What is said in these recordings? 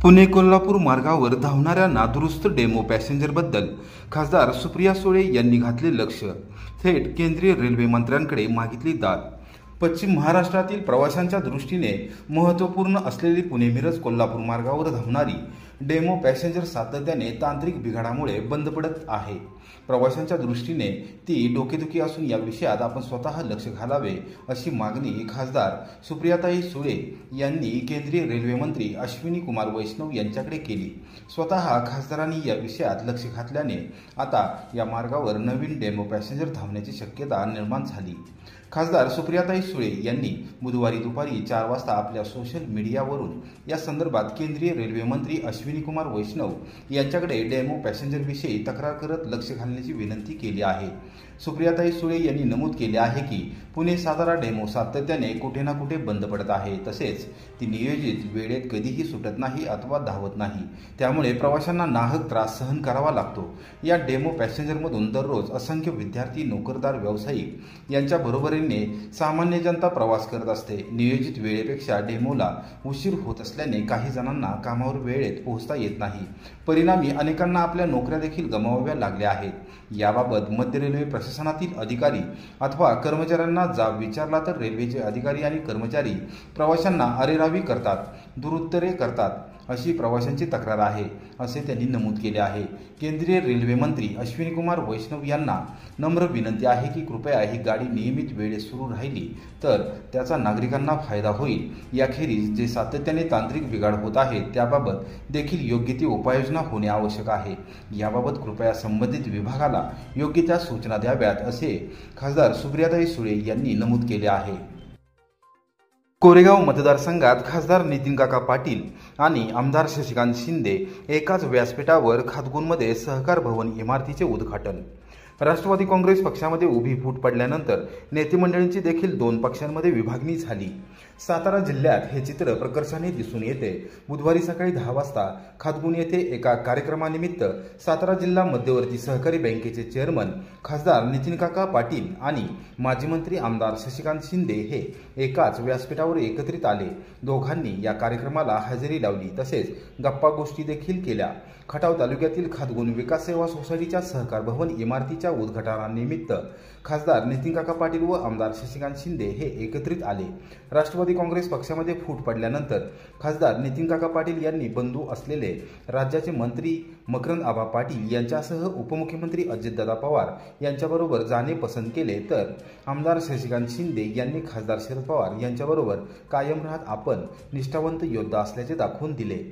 पुणे कोल्हापूर मार्गावर धावणाऱ्या नादुरुस्त डेमो पॅसेंजरबद्दल खासदार सुप्रिया सुळे यांनी घातले लक्ष. थेट केंद्रीय रेल्वे मंत्र्यांकडे मागितली दाद. पश्चिम महाराष्ट्रातील प्रवाशांच्या दृष्टीने महत्त्वपूर्ण असलेली पुणे मिरज कोल्हापूर मार्गावर धावणारी डेमो पॅसेंजर सातत्याने तांत्रिक बिघाडामुळे बंद पडत आहे. प्रवाशांच्या दृष्टीने ती डोकेदुखी असून या विषयात आपण स्वतः लक्ष घालावे अशी मागणी खासदार सुप्रियाताई सुळे यांनी केंद्रीय रेल्वे मंत्री अश्विनी कुमार वैष्णव यांच्याकडे केली. स्वतः खासदारांनी या विषयात लक्ष घातल्याने आता या मार्गावर नवीन डेमो पॅसेंजर धावण्याची शक्यता निर्माण झाली. खासदार सुप्रियाताई सुळे यांनी बुधवारी दुपारी 4 वाजता आपल्या सोशल मीडियावरून या संदर्भात केंद्रीय रेल्वे मंत्री अश्विनी कुमार वैष्णव यांच्याकडे डेमो पॅसेंजरविषयी तक्रार करत लक्ष घालण्याची विनंती केली आहे. सुप्रियाताई सुळे यांनी नमूद केले आहे की पुणे सातारा डेमो सातत्याने कुठे ना कुठे बंद पडत आहे. तसेच ती नियोजित वेळेत कधीही सुटत नाही अथवा धावत नाही. त्यामुळे प्रवाशांना नाहक त्रास सहन करावा लागतो. या डेमो पॅसेंजरमधून दररोज असंख्य विद्यार्थी, नोकरदार, व्यावसायिक यांच्या बरोबरीने सामान्य जनता प्रवास करत असते. नियोजित वेळेपेक्षा डेमोला उशीर होत असल्याने काही जणांना कामावर वेळेत पोहोचता येत नाही. परिणामी अनेकांना आपल्या नोकऱ्या देखील गमवाव्या लागल्या आहेत. याबाबत मध्य रेल्वे प्रशासनातील अधिकारी अथवा कर्मचाऱ्यांना जाब विचारला तर रेल्वेचे अधिकारी आणि कर्मचारी प्रवाशांना अरेरावी करतात, दुरुत्तरे करतात अशी प्रवाशांची तक्रार आहे, असे त्यांनी नमूद केले आहे. केंद्रीय रेल्वे मंत्री अश्विनी कुमार वैष्णव यांना नम्र विनंती आहे की कृपया ही गाडी नियमित वेळेत सुरू राहिली तर त्याचा नागरिकांना फायदा होईल. याखेरीज जे सातत्याने तांत्रिक बिघाड होत आहे त्याबाबत देखील योग्य ती उपाययोजना होणे आवश्यक आहे. याबाबत कृपया संबंधित विभागाला योग्य त्या सूचना द्याव्यात, असे खासदार सुप्रियाताई सुळे यांनी नमूद केले आहे. कोरेगाव मतदारसंघात खासदार नितीनकाका पाटील आणि आमदार शशिकांत शिंदे एकाच व्यासपीठावर खातगुनमध्ये सहकार भवन इमारतीचे उद्घाटन. राष्ट्रवादी काँग्रेस पक्षामध्ये उभी फूट पडल्यानंतर नेते मंडळींची देखील 2 पक्षांमध्ये विभागणी झाली. सातारा जिल्ह्यात हे चित्र प्रकर्षाने दिसून येते. बुधवारी सकाळी 10 वाजता खातगुन येथे एका कार्यक्रमानिमित्त सातारा जिल्हा मध्यवर्ती सहकारी बँकेचे चेअरमन खासदार नितीनकाका पाटील आणि माजी मंत्री आमदार शशिकांत शिंदे हे एकाच व्यासपीठावर एकत्रित आले. दोघांनी या कार्यक्रमाला हजेरी लावली तसेच गप्पा गोष्टी देखील केल्या. खटाव तालुक्यातील खातगुन विकास सेवा सोसायटीच्या सहकार भवन इमारतीच्या उद्घाटनानिमित्त खासदार नितीनकाका पाटील व आमदार शशिकांत शिंदे हे एकत्रित आले. राष्ट्रवादी काँग्रेस पक्षामध्ये फूट पडल्यानंतर खासदार नितीनकाका पाटील यांनी बंधू असलेले राज्याचे मंत्री मकरंद आबा पाटील यांच्यासह उपमुख्यमंत्री अजितदादा पवार यांच्याबरोबर जाणे पसंत केले, तर आमदार शशिकांत शिंदे यांनी खासदार शरद पवार यांच्याबरोबर कायम राहत आपण निष्ठावंत योद्धा असल्याचे दाखवून दिले.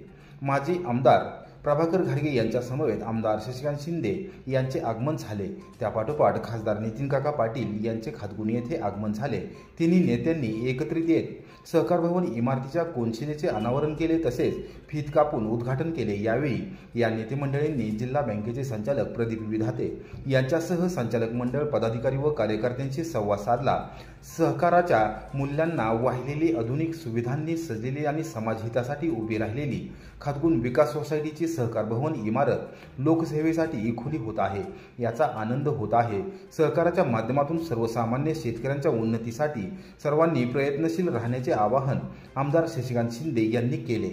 माजी आमदार प्रभाकर घारगे यांच्या समवेत आमदार शशिकांत शिंदे यांचे आगमन झाले. त्यापाठोपाठ खासदार नितीनकाका पाटील यांचे खातगुन येथे आगमन झाले. तिन्ही नेत्यांनी एकत्रित येत सहकार भवन इमारतीच्या कोनशिलेचे अनावरण केले तसेच फीत कापून उद्घाटन केले. यावेळी या नेते मंडळींनी जिल्हा बँकेचे संचालक प्रदीप विधाते यांच्यासह संचालक मंडळ पदाधिकारी व कार्यकर्त्यांशी संवाद साधला. सहकाराच्या मूल्यांना वाहिलेली, आधुनिक सुविधांनी सजलेली आणि समाजहितासाठी उभी राहिलेली खातगुन विकास सोसायटीची सहकार भवन इमारत लोकसेवेसाठी खुली होत आहे. याचा आनंद होत आहे. सहकाराच्या माध्यमातून सर्वसामान्य शेतकऱ्यांच्या उन्नतीसाठी सर्वांनी प्रयत्नशील राहण्याचे आवाहन आमदार शशिकांत शिंदे यांनी केले.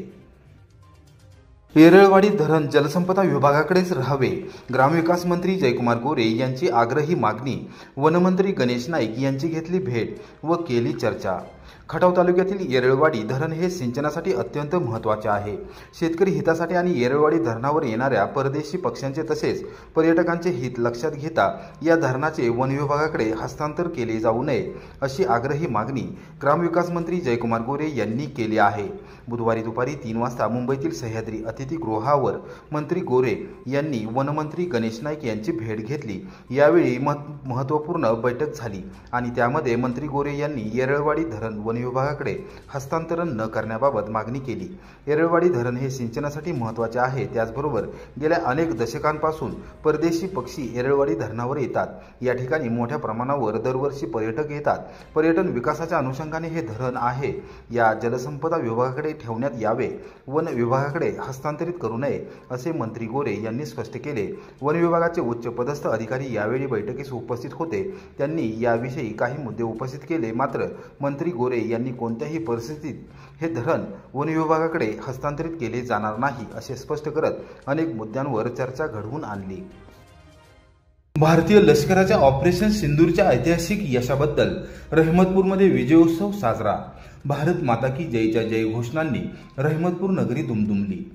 येरळवाडी धरण जलसंपदा विभागाकडेच राहावे, ग्रामविकास मंत्री जयकुमार गोरे यांची आग्रही मागणी. वनमंत्री गणेश नाईक यांची घेतली भेट व केली चर्चा. खटाव तालुक्यातील येरळवाडी धरण हे सिंचनासाठी अत्यंत महत्त्वाचे आहे. शेतकरी हितासाठी आणि येरळवाडी धरणावर येणाऱ्या परदेशी पक्ष्यांचे तसेच पर्यटकांचे हित लक्षात घेता या धरणाचे वन विभागाकडे हस्तांतर केले जाऊ नये अशी आग्रही मागणी ग्रामविकास मंत्री जयकुमार गोरे यांनी केली आहे. बुधवारी दुपारी 3 वाजता मुंबईतील सह्याद्री अतिथीगृहावर मंत्री गोरे यांनी वनमंत्री गणेश नाईक यांची भेट घेतली. यावेळी महत्त्वपूर्ण बैठक झाली आणि त्यामध्ये मंत्री गोरे यांनी येरळवाडी धरण वन विभागाकडे हस्तांतरण न करण्याबाबत मागणी केली. येरळवाडी धरण हे सिंचनासाठी महत्त्वाचे आहे. त्याचबरोबर गेल्या अनेक दशकांपासून परदेशी पक्षी येरळवाडी धरणावर येतात. या ठिकाणी मोठ्या प्रमाणावर दरवर्षी पर्यटक येतात. पर्यटन विकासाच्या अनुषंगाने हे धरण आहे. या जलसंपदा विभागाकडे ठेवण्यात यावे, वन विभागाकडे हस्तांतरित करू नये असे मंत्री गोरे यांनी स्पष्ट केले. वन विभागाचे उच्च पदस्थ अधिकारी यावेळी बैठकीस उपस्थित होते. त्यांनी याविषयी काही मुद्दे उपस्थित केले. मात्र मंत्री गोरे गोरे यांनी कोणत्याही परिस्थितीत हे धरण वन विभागाकडे हस्तांतरित केले जाणार नाही असे स्पष्ट करत अनेक मुद्द्यांवर चर्चा घडवून आणली। भारतीय लष्कराच्या ऑपरेशन सिंदूरच्या ऐतिहासिक यशाबद्दल रहमतपूरमध्ये विजयोत्सव साजरा। भारत माता की जयच्या जय घोषणांनी रहमतपूर नगरी दुमदुमली।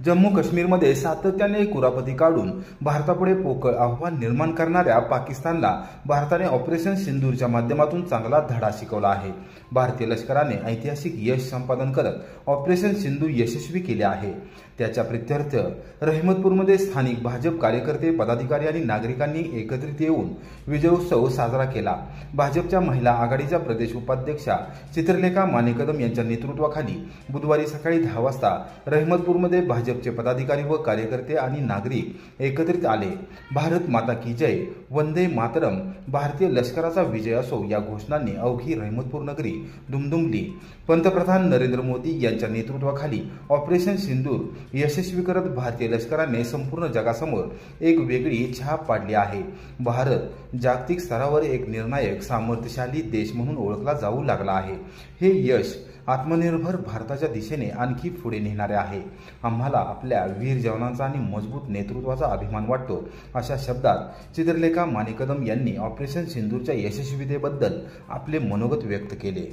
जम्मू काश्मीरमध्ये सातत्याने कुरापती काढून भारतापुढे पोकळ आव्हान निर्माण करणाऱ्या पाकिस्तानला भारताने ऑपरेशन सिंदूरच्या माध्यमातून चांगला धडा शिकवला आहे। भारतीय लष्कराने ऐतिहासिक यश संपादन करत ऑपरेशन सिंदूर यशस्वी केले आहे। त्याच्या प्रित्यर्थ रहमतपूरमध्ये स्थानिक भाजप कार्यकर्ते, पदाधिकारी आणि नागरिकांनी एकत्रित येऊन विजयोत्सव साजरा केला। भाजपच्या महिला आघाडीच्या प्रदेश उपाध्यक्षा चित्रलेखा माने कदम यांच्या नेतृत्वाखाली बुधवारी सकाळी 10 वाजता रहमतपूरमध्ये भाजपचे पदाधिकारी व कार्यकर्ते आणि नागरिक एकत्रित आले। भारत माता की जय, वंदे मातरम, भारतीय लष्कराचा विजय असो या घोषणांनी अवघी रहमतपूर नगरी दुमदुमली। पंतप्रधान नरेंद्र मोदी यांच्या नेतृत्वाखाली ऑपरेशन सिंदूर यशस्वी करत भारतीय लष्कराने संपूर्ण जगासमोर एक वेगळी छाप पाडली आहे। भारत जागतिक स्तरावर एक निर्णायक, सामर्थ्यशाली देश म्हणून ओळखला जाऊ लागला आहे। हे यश आत्मनिर्भर भारताच्या दिशेने आणखी पुढे नेणारे आहे। आम्हाला आपल्या वीर जवानांचा आणि मजबूत नेतृत्वाचा अभिमान वाटतो, अशा शब्दात चित्रलेखा माने कदम यांनी ऑपरेशन सिंदूरच्या यशस्वीतेबद्दल आपले मनोगत व्यक्त केले।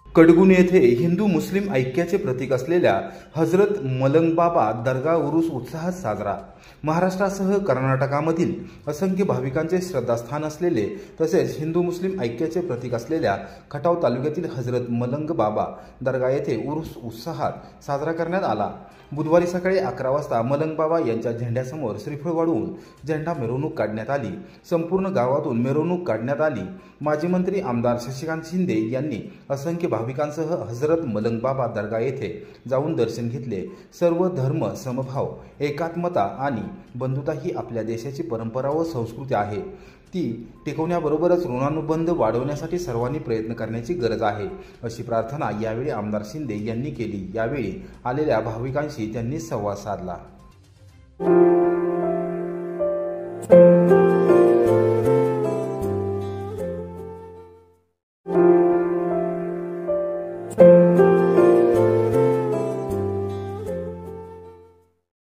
कडगुन येथे हिंदू मुस्लिम ऐक्याचे प्रतीक असलेल्या हजरत मलंगबाबा दर्गा उरूस उत्साहात साजरा। महाराष्ट्रासह कर्नाटकामधील असंख्य भाविकांचे श्रद्धास्थान असलेले तसेच हिंदू मुस्लिम ऐक्याचे प्रतीक असलेल्या खटाव तालुक्यातील हजरत मलंगबाबा दर्गा येथे उरूस उत्साहात साजरा करण्यात आला। बुधवारी सकाळी 11 वाजता मलंगबाबा यांच्या झेंड्यासमोर श्रीफळ वाढवून झेंडा मिरवणूक काढण्यात आली। संपूर्ण गावातून मिरवणूक काढण्यात आली। माजी मंत्री आमदार शशिकांत शिंदे यांनी असंख्य भाविकांसह हजरत मलंगबाबा दर्गा येथे जाऊन दर्शन घेतले। सर्व धर्म, समभाव, एकात्मता आणि बंधुता ही आपल्या देशाची परंपरा व संस्कृती आहे। ती टिकवण्याबरोबरच ऋणानुबंध वाढवण्यासाठी सर्वांनी प्रयत्न करण्याची गरज आहे, अशी प्रार्थना यावेळी आमदार शिंदे यांनी केली। यावेळी आलेल्या भाविकांशी त्यांनी संवाद साधला।